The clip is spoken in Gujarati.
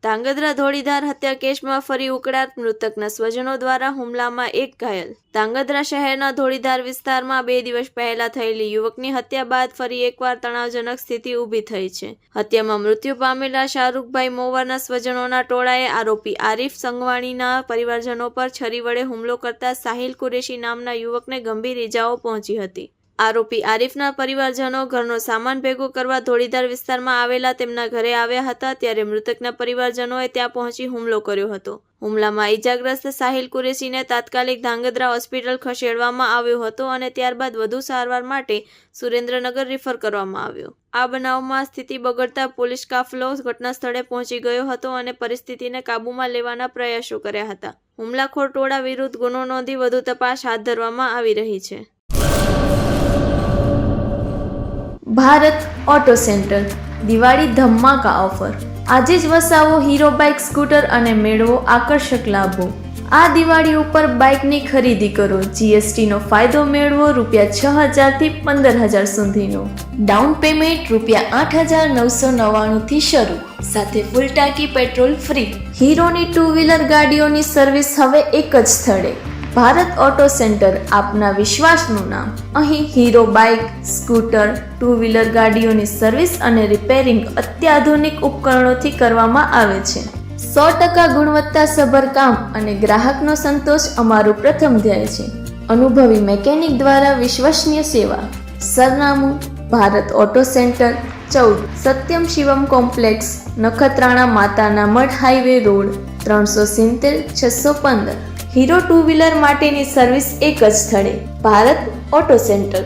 ધાંગધ્રા ધોળીધાર હત્યા કેસમાં ફરી ઉકળાટ, મૃતકના સ્વજનો દ્વારા હુમલામાં એક ઘાયલ. ધાંગધ્રા શહેરના ધોળીધાર વિસ્તારમાં 2 દિવસ પહેલા થયેલી યુવકની હત્યા બાદ ફરી એકવાર તણાવજનક સ્થિતિ ઊભી થઈ છે. હત્યામાં મૃત્યુ પામેલા શાહરૂખભાઈ મોવરના સ્વજનોના ટોળાએ આરોપી આરીફ સંઘવાણીના પરિવારજનો પર છરી વડે હુમલો કરતા સાહિલ કુરેશી નામના યુવકને ગંભીર ઇજાઓ પહોંચી હતી. આરોપી આરીફના પરિવારજનો ઘરનો સામાન ભેગો કરવા ધોળીધાર વિસ્તારમાં આવેલા તેમના ઘરે આવ્યા હતા, ત્યારે મૃતકના પરિવારજનોએ ત્યાં પહોંચી હુમલો કર્યો હતો. હુમલામાં ઇજાગ્રસ્ત સાહિલ કુરેશીને તાત્કાલિક ધાંગધ્રા હોસ્પિટલ ખસેડવામાં આવ્યો હતો અને ત્યારબાદ વધુ સારવાર માટે સુરેન્દ્રનગર રિફર કરવામાં આવ્યો. આ બનાવમાં સ્થિતિ બગડતા પોલીસ કાફલો ઘટના સ્થળે પહોંચી ગયો હતો અને પરિસ્થિતિને કાબૂમાં લેવાના પ્રયાસો કર્યા હતા. હુમલાખોર ટોળા વિરુદ્ધ ગુનો નોંધી વધુ તપાસ હાથ ધરવામાં આવી રહી છે. ભારત ઓટો સેન્ટર દિવાળી ધમાકા ઓફર. આજે જ વસાવો હીરો બાઇક, સ્કૂટર અને મેળવો આકર્ષક લાભો. આ દિવાળી ઉપર બાઇકની ખરીદી કરો, GST નો ફાયદો મેળવો, ₹6,000 થી 15,000 સુધીનો. ડાઉન પેમેન્ટ ₹8,999 થી શરૂ, સાથે ફૂલ ટાંકી પેટ્રોલ ફ્રી. હીરોની 2 વ્હીલર ગાડીઓની સર્વિસ હવે એક જ સ્થળે. ભારત ઓટો સેન્ટર, આપના વિશ્વાસનું નામ. અહીં હીરો બાઇક, સ્કૂટર, 2 વ્હીલર ગાડીઓની સર્વિસ અને રિપેરિંગ અત્યાધુનિક ઉપકરણોથી કરવામાં આવે છે. 100% ગુણવત્તાસભર કામ અને ગ્રાહકનો સંતોષ અમારું પ્રથમ ધ્યેય છે. અનુભવી મેકેનિક દ્વારા વિશ્વસનીય સેવા. સરનામું: Bharat auto centre, 14 Satyam Shivam complex, Nakhatrana માતાના મઢ હાઈવે રોડ, 370 615. હીરો 2 વ્હીલર માટેની સર્વિસ એક જ સ્થળે. Bharat auto centre.